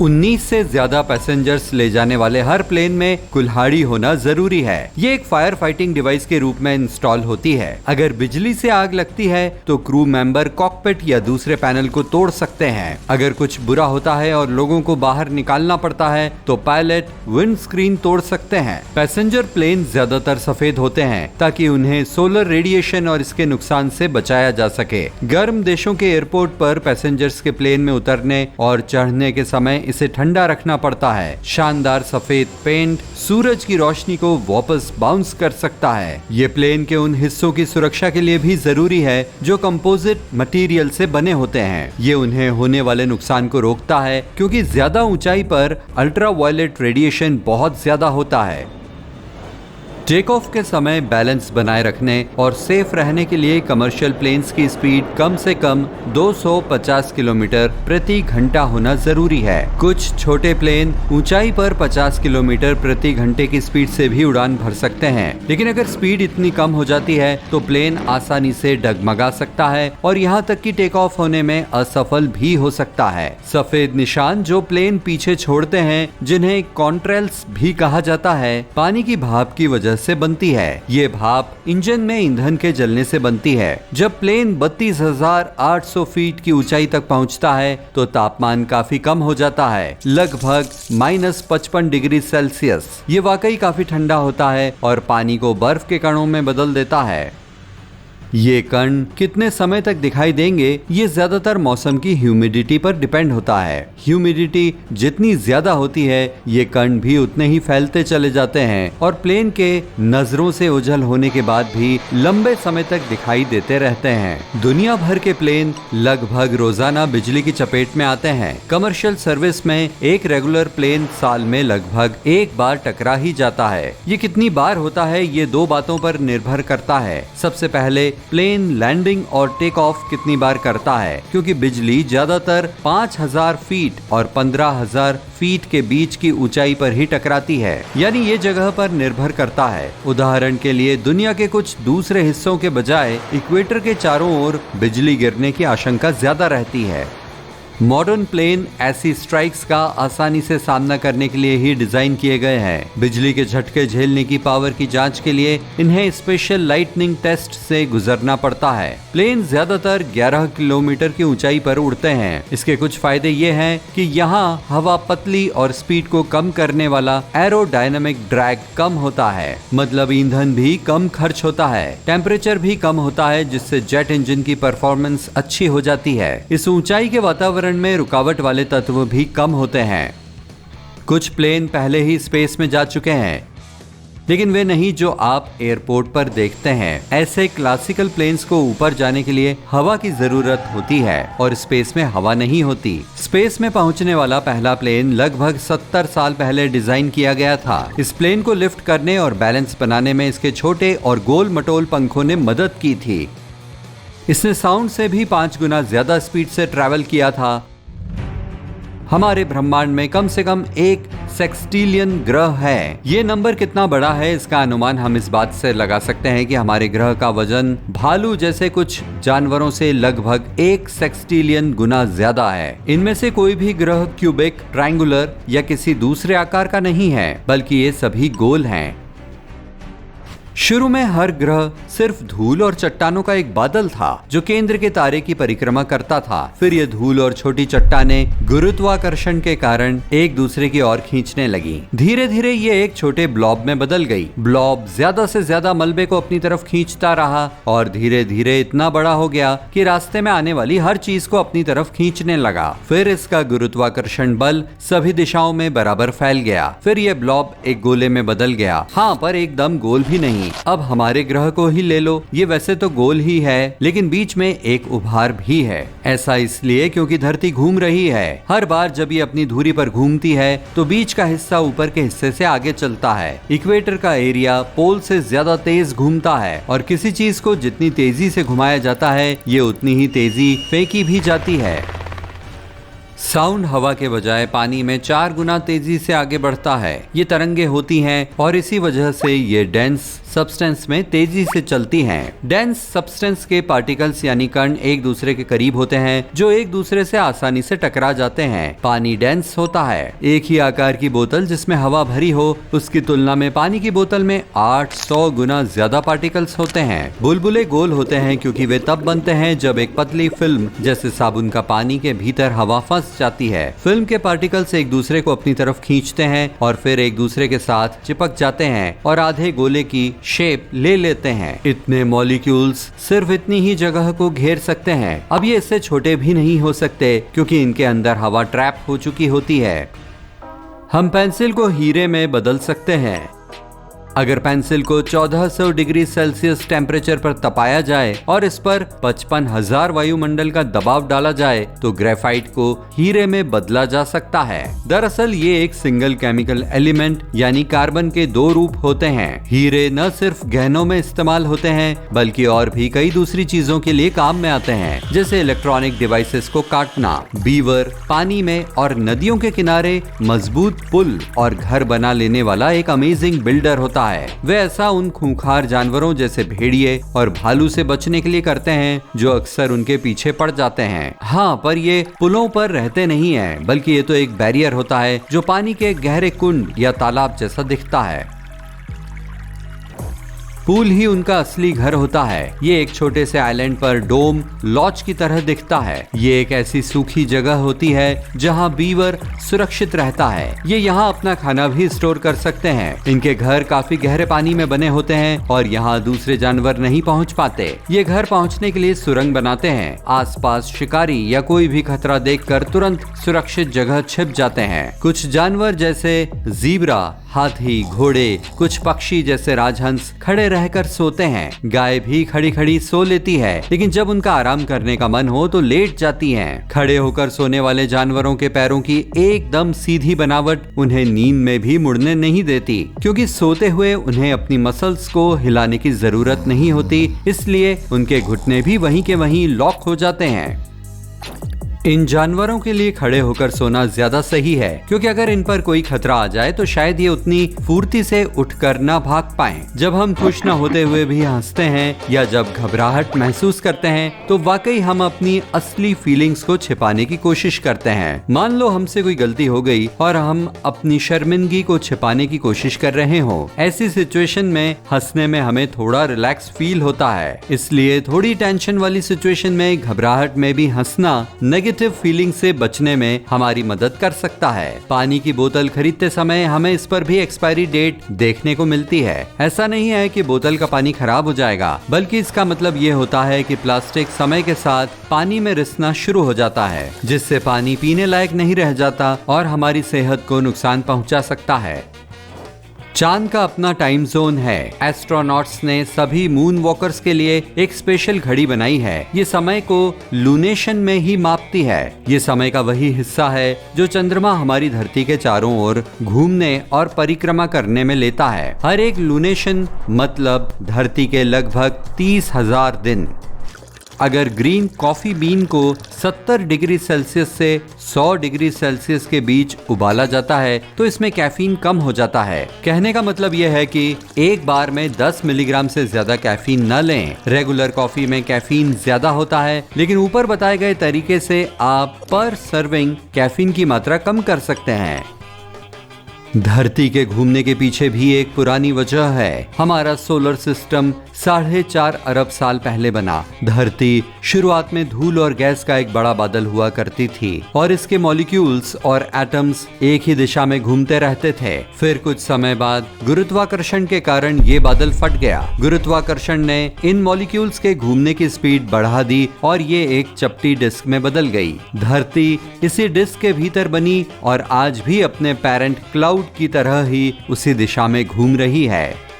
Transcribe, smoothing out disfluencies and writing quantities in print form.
19 से ज्यादा पैसेंजर्स ले जाने वाले हर प्लेन में कुल्हाड़ी होना जरूरी है। ये एक फायर फाइटिंग डिवाइस के रूप में इंस्टॉल होती है। अगर बिजली से आग लगती है तो क्रू मेंबर कॉकपिट या दूसरे पैनल को तोड़ सकते हैं। अगर कुछ बुरा होता है और लोगों को बाहर निकालना पड़ता है तो पायलट विंड स्क्रीन तोड़ सकते हैं। पैसेंजर प्लेन ज्यादातर सफेद होते हैं ताकि उन्हें सोलर रेडिएशन और इसके नुकसान से बचाया जा सके। गर्म देशों के एयरपोर्ट पर पैसेंजर्स के प्लेन में उतरने और चढ़ने के समय इसे ठंडा रखना पड़ता है। शानदार सफेद पेंट सूरज की रोशनी को वापस बाउंस कर सकता है। ये प्लेन के उन हिस्सों की सुरक्षा के लिए भी जरूरी है जो कंपोजिट मटेरियल से बने होते हैं। ये उन्हें होने वाले नुकसान को रोकता है क्योंकि ज्यादा ऊंचाई पर अल्ट्रावायलेट रेडिएशन बहुत ज्यादा होता है। टेक ऑफ के समय बैलेंस बनाए रखने और सेफ रहने के लिए कमर्शियल प्लेन्स की स्पीड कम से कम 250 किलोमीटर प्रति घंटा होना जरूरी है। कुछ छोटे प्लेन ऊंचाई पर 50 किलोमीटर प्रति घंटे की स्पीड से भी उड़ान भर सकते हैं, लेकिन अगर स्पीड इतनी कम हो जाती है तो प्लेन आसानी से डगमगा सकता है और यहाँ तक कि टेक ऑफ होने में असफल भी हो सकता है। सफेद निशान जो प्लेन पीछे छोड़ते हैं, जिन्हें कॉन्ट्रेल्स भी कहा जाता है, पानी की भाप की वजह से बनती है। ये भाप इंजन में ईंधन के जलने से बनती है। जब प्लेन 32,800 फीट की ऊंचाई तक पहुंचता है तो तापमान काफी कम हो जाता है, लगभग -55 डिग्री सेल्सियस। ये वाकई काफी ठंडा होता है और पानी को बर्फ के कणों में बदल देता है। ये कण कितने समय तक दिखाई देंगे ये ज्यादातर मौसम की ह्यूमिडिटी पर डिपेंड होता है। ह्यूमिडिटी जितनी ज्यादा होती है ये कण भी उतने ही फैलते चले जाते हैं और प्लेन के नजरों से ओझल होने के बाद भी लंबे समय तक दिखाई देते रहते हैं। दुनिया भर के प्लेन लगभग रोजाना बिजली की चपेट में आते हैं। कमर्शियल सर्विस में एक रेगुलर प्लेन साल में लगभग एक बार टकरा ही जाता है। ये कितनी बार होता है ये दो बातों पर निर्भर करता है। सबसे पहले प्लेन लैंडिंग और टेक ऑफ कितनी बार करता है, क्योंकि बिजली ज्यादातर 5,000 फीट और 15,000 फीट के बीच की ऊंचाई पर ही टकराती है, यानी ये जगह पर निर्भर करता है। उदाहरण के लिए दुनिया के कुछ दूसरे हिस्सों के बजाय इक्वेटर के चारों ओर बिजली गिरने की आशंका ज्यादा रहती है। मॉडर्न प्लेन ऐसी स्ट्राइक्स का आसानी से सामना करने के लिए ही डिजाइन किए गए हैं। बिजली के झटके झेलने की पावर की जांच के लिए इन्हें स्पेशल लाइटनिंग टेस्ट से गुजरना पड़ता है। प्लेन ज्यादातर 11 किलोमीटर की ऊंचाई पर उड़ते हैं। इसके कुछ फायदे ये हैं कि यहाँ हवा पतली और स्पीड को कम करने वाला एरोडायनामिक ड्रैग कम होता है, मतलब ईंधन भी कम खर्च होता है। टेम्परेचर भी कम होता है जिससे जेट इंजन की परफॉर्मेंस अच्छी हो जाती है। इस ऊंचाई के वातावरण में रुकावट वाले तत्व भी कम होते हैं। कुछ प्लेन पहले ही स्पेस में जा चुके हैं, लेकिन वे नहीं जो आप एयरपोर्ट पर देखते हैं। ऐसे क्लासिकल प्लेन्स को ऊपर जाने के लिए हवा की जरूरत होती है और स्पेस में हवा नहीं होती। स्पेस में पहुंचने वाला पहला प्लेन लगभग 70 साल पहले डिजाइन किया गया था। इस प्लेन को लिफ्ट करने और बैलेंस बनाने में इसके छोटे और गोल मटोल पंखों ने मदद की थी। इसने साउंड से भी 5 गुना ज्यादा स्पीड से ट्रैवल किया था। हमारे ब्रह्मांड में कम से कम 1 सेक्सटिलियन ग्रह है। ये नंबर कितना बड़ा है इसका अनुमान हम इस बात से लगा सकते हैं कि हमारे ग्रह का वजन भालू जैसे कुछ जानवरों से लगभग 1 सेक्सटिलियन गुना ज्यादा है। इनमें से कोई भी ग्रह क्यूबिक, ट्रायंगुलर या किसी दूसरे आकार का नहीं है, बल्कि ये सभी गोल हैं। शुरू में हर ग्रह सिर्फ धूल और चट्टानों का एक बादल था जो केंद्र के तारे की परिक्रमा करता था। फिर ये धूल और छोटी चट्टानें गुरुत्वाकर्षण के कारण एक दूसरे की ओर खींचने लगी। धीरे धीरे ये एक छोटे ब्लॉब में बदल गई। ब्लॉब ज्यादा से ज्यादा मलबे को अपनी तरफ खींचता रहा और धीरे धीरे इतना बड़ा हो गया कि रास्ते में आने वाली हर चीज को अपनी तरफ खींचने लगा। फिर इसका गुरुत्वाकर्षण बल सभी दिशाओं में बराबर फैल गया। फिर ये ब्लॉब एक गोले में बदल गया। हाँ, पर एकदम गोल भी नहीं। अब हमारे ग्रह को ही ले लो, ये वैसे तो गोल ही है, लेकिन बीच में एक उभार भी है। ऐसा इसलिए क्योंकि धरती घूम रही है। हर बार जब ये अपनी धुरी पर घूमती है तो बीच का हिस्सा ऊपर के हिस्से से आगे चलता है। इक्वेटर का एरिया पोल से ज्यादा तेज घूमता है और किसी चीज को जितनी तेजी से घुमाया जाता है ये उतनी ही तेजी फेंकी भी जाती है। साउंड हवा के बजाय पानी में 4 गुना तेजी से आगे बढ़ता है। ये तरंगे होती हैं और इसी वजह से ये डेंस सब्सटेंस में तेजी से चलती हैं। डेंस सब्सटेंस के पार्टिकल्स यानी कण एक दूसरे के करीब होते हैं, जो एक दूसरे से आसानी से टकरा जाते हैं। पानी डेंस होता है। एक ही आकार की बोतल जिसमें हवा भरी हो, उसकी तुलना में पानी की बोतल में 800 गुना ज्यादा पार्टिकल्स होते हैं। बुलबुले गोल होते हैं क्योंकि वे तब बनते हैं जब एक पतली फिल्म जैसे साबुन का पानी के भीतर हवा फंस जाती है। फिल्म के पार्टिकल्स एक दूसरे को अपनी तरफ खींचते हैं और फिर एक दूसरे के साथ चिपक जाते हैं और आधे गोले की शेप ले लेते हैं। इतने मॉलिक्यूल्स सिर्फ इतनी ही जगह को घेर सकते हैं। अब ये इससे छोटे भी नहीं हो सकते क्योंकि इनके अंदर हवा ट्रैप हो चुकी होती है। हम पेंसिल को हीरे में बदल सकते हैं। अगर पेंसिल को 1400 डिग्री सेल्सियस टेम्परेचर पर तपाया जाए और इस पर 55,000 वायुमंडल का दबाव डाला जाए तो ग्रेफाइट को हीरे में बदला जा सकता है। दरअसल ये एक सिंगल केमिकल एलिमेंट यानी कार्बन के 2 रूप होते हैं। हीरे न सिर्फ गहनों में इस्तेमाल होते हैं बल्कि और भी कई दूसरी चीजों के लिए काम में आते हैं, जैसे इलेक्ट्रॉनिक डिवाइसेस को काटना, बीवर, पानी में और नदियों के किनारे मजबूत पुल और घर बना लेने वाला एक अमेजिंग बिल्डर होता है। वे ऐसा उन खूंखार जानवरों जैसे भेड़िए और भालू से बचने के लिए करते हैं जो अक्सर उनके पीछे पड़ जाते हैं। हाँ, पर ये पुलों पर रहते नहीं हैं, बल्कि ये तो एक बैरियर होता है जो पानी के गहरे कुंड या तालाब जैसा दिखता है। पूल ही उनका असली घर होता है। ये एक छोटे से आइलैंड पर डोम लॉज की तरह दिखता है। ये एक ऐसी सूखी जगह होती है जहाँ बीवर सुरक्षित रहता है। ये यहाँ अपना खाना भी स्टोर कर सकते हैं। इनके घर काफी गहरे पानी में बने होते हैं और यहाँ दूसरे जानवर नहीं पहुँच पाते। ये घर पहुँचने के लिए सुरंग बनाते हैं। आसपास शिकारी या कोई भी खतरा देखकर तुरंत सुरक्षित जगह छिप जाते हैं। कुछ जानवर जैसे जीब्रा, हाथी, घोड़े, कुछ पक्षी जैसे राजहंस खड़े रहकर सोते हैं। गाय भी खड़ी खड़ी सो लेती है, लेकिन जब उनका आराम करने का मन हो तो लेट जाती हैं। खड़े होकर सोने वाले जानवरों के पैरों की एकदम सीधी बनावट उन्हें नींद में भी मुड़ने नहीं देती, क्योंकि सोते हुए उन्हें अपनी मसल्स को हिलाने की जरूरत नहीं होती, इसलिए उनके घुटने भी वहीं के वहीं लॉक हो जाते हैं। इन जानवरों के लिए खड़े होकर सोना ज्यादा सही है, क्योंकि अगर इन पर कोई खतरा आ जाए तो शायद ये उतनी फुर्ती से उठकर ना भाग पाएं। जब हम खुश न होते हुए भी हंसते हैं या जब घबराहट महसूस करते हैं तो वाकई हम अपनी असली फीलिंग्स को छिपाने की कोशिश करते हैं। मान लो हमसे कोई गलती हो गई और हम अपनी शर्मिंदगी को छिपाने की कोशिश कर रहे हो। ऐसी सिचुएशन में हंसने में हमें थोड़ा रिलैक्स फील होता है, इसलिए थोड़ी टेंशन वाली सिचुएशन में घबराहट में भी हंसना नेगेटिव फीलिंग से बचने में हमारी मदद कर सकता है। पानी की बोतल खरीदते समय हमें इस पर भी एक्सपायरी डेट देखने को मिलती है। ऐसा नहीं है कि बोतल का पानी खराब हो जाएगा, बल्कि इसका मतलब ये होता है कि प्लास्टिक समय के साथ पानी में रिसना शुरू हो जाता है, जिससे पानी पीने लायक नहीं रह जाता और हमारी सेहत को नुकसान पहुंचा सकता है। चांद का अपना टाइम जोन है। एस्ट्रोनॉट्स ने सभी मून वॉकर्स के लिए एक स्पेशल घड़ी बनाई है। ये समय को लूनेशन में ही मापती है। ये समय का वही हिस्सा है जो चंद्रमा हमारी धरती के चारों ओर घूमने और परिक्रमा करने में लेता है। हर एक लूनेशन मतलब धरती के लगभग 30,000 दिन। अगर ग्रीन कॉफी बीन को 70 डिग्री सेल्सियस से 100 डिग्री सेल्सियस के बीच उबाला जाता है तो इसमें कैफीन कम हो जाता है। कहने का मतलब यह है कि एक बार में 10 मिलीग्राम से ज्यादा कैफीन न लें। रेगुलर कॉफी में कैफीन ज्यादा होता है, लेकिन ऊपर बताए गए तरीके से आप पर सर्विंग कैफीन की मात्रा कम कर सकते हैं। धरती के घूमने के पीछे भी एक पुरानी वजह है। हमारा सोलर सिस्टम 4.5 अरब साल पहले बना। धरती शुरुआत में धूल और गैस का एक बड़ा बादल हुआ करती थी और इसके मॉलिक्यूल्स और एटम्स एक ही दिशा में घूमते रहते थे। फिर कुछ समय बाद गुरुत्वाकर्षण के कारण ये बादल फट गया। गुरुत्वाकर्षण ने इन मॉलिक्यूल्स के घूमने की स्पीड बढ़ा दी और ये एक चपटी डिस्क में बदल गई। धरती इसी डिस्क के भीतर बनी और आज भी अपने पेरेंट क्लाउड की तरह ही उसी दिशा में घूम रही है।